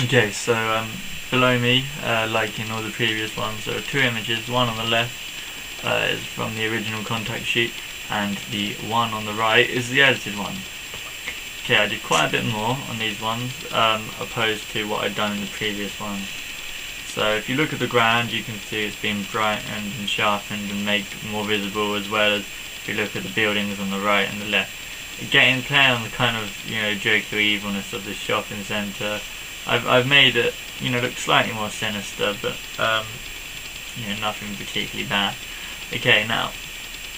Okay, so below me, like in all the previous ones, there are two images. One on the left is from the original contact sheet, and the one on the right is the edited one. Okay, I did quite a bit more on these ones, opposed to what I'd done in the previous ones. So if you look at the ground, you can see it's been brightened and sharpened and made more visible, as well as if you look at the buildings on the right and the left. Getting play on the kind of, joke or evilness of this shopping centre, I've made it, look slightly more sinister, but nothing particularly bad. Okay, now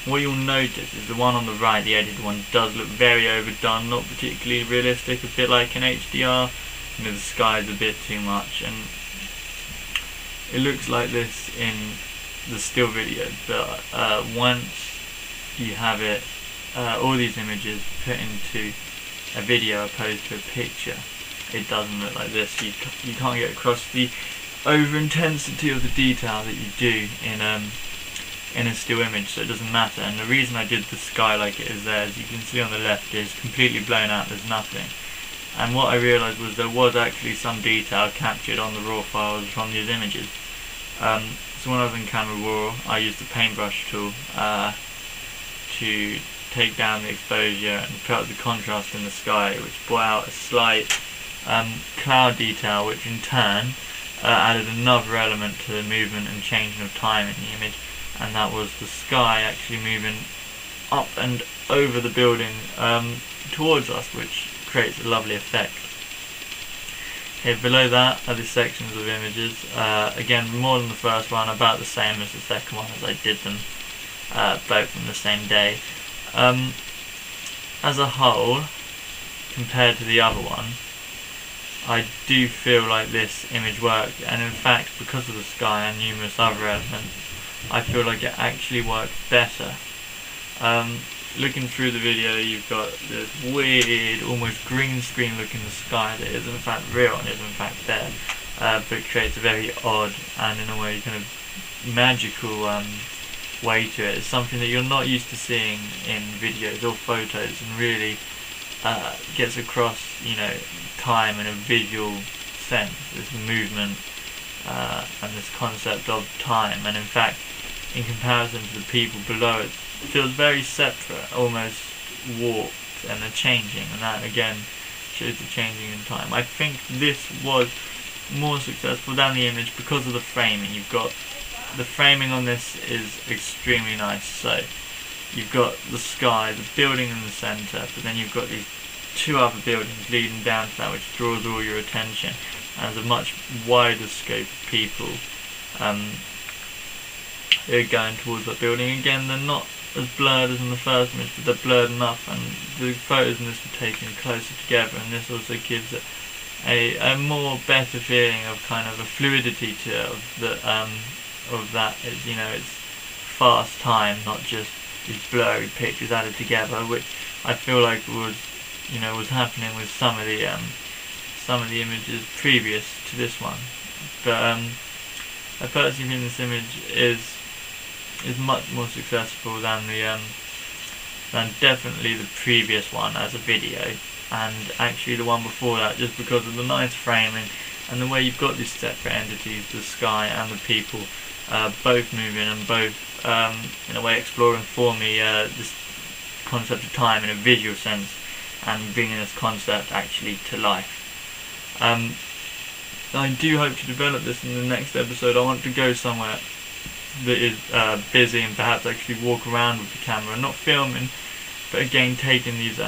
what you'll notice is the one on the right, the edited one, does look very overdone, not particularly realistic, a bit like an HDR. The sky's a bit too much, and it looks like this in the still video, but once you have it, all these images put into a video opposed to a picture, it doesn't look like this. You can't get across the over intensity of the detail that you do in a still image, so it doesn't matter. And the reason I did the sky like it is there, as you can see on the left, is completely blown out, there's nothing. And what I realised was there was actually some detail captured on the raw files from these images. So when I was in Camera Raw, I used the paintbrush tool to take down the exposure and put up the contrast in the sky, which brought out a slight cloud detail, which in turn added another element to the movement and changing of time in the image, and that was the sky actually moving up and over the building towards us, which creates a lovely effect. Okay, below that are the sections of images, again more than the first one, about the same as the second one, as I did them both on the same day. As a whole, compared to the other one, I do feel like this image worked, and in fact, because of the sky and numerous other elements, I feel like it actually worked better. Looking through the video, you've got this weird, almost green screen look in the sky that is in fact real and is in fact there, but it creates a very odd and in a way kind of magical way to it. It's something that you're not used to seeing in videos or photos, and really gets across, time in a visual sense, this movement and this concept of time. And in fact, in comparison to the people below, it feels very separate, almost warped, and they're changing, and that again shows the changing in time. I think this was more successful than the image because of the framing. You've got the framing on this is extremely nice. So you've got the sky, the building in the centre, but then you've got these two other buildings leading down to that, which draws all your attention, and there's a much wider scope of people going towards that building. Again, they're not as blurred as in the first image, but they're blurred enough, and the photos in this were taken closer together, and this also gives it a more better feeling of kind of a fluidity to it, of that it's, it's fast time, not just these blurry pictures added together, which I feel like was happening with some of the images previous to this one. But I personally think this image is much more successful than definitely the previous one as a video, and actually the one before that, just because of the nice framing and the way you've got these separate entities, the sky and the people, both moving and both in a way exploring for me this concept of time in a visual sense, and bringing this concept actually to life. I do hope to develop this in the next episode. I want to go somewhere that is busy, and perhaps actually walk around with the camera, not filming, but again taking these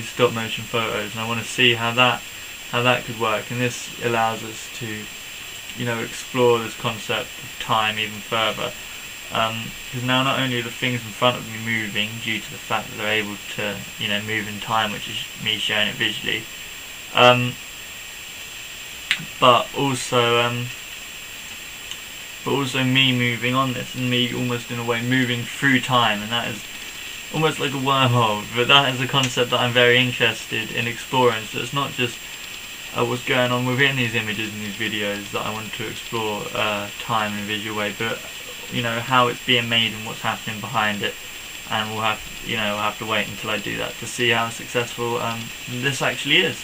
stop motion photos, and I want to see how that could work. And this allows us to explore this concept of time even further, because now not only are the things in front of me moving due to the fact that they're able to move in time, which is me showing it visually, but also me moving on this, and me almost in a way moving through time, and that is almost like a wormhole. But that is a concept that I'm very interested in exploring, so it's not just what's going on within these images and these videos that I want to explore time in a visual way, but how it's being made and what's happening behind it. And we'll have to wait until I do that to see how successful this actually is.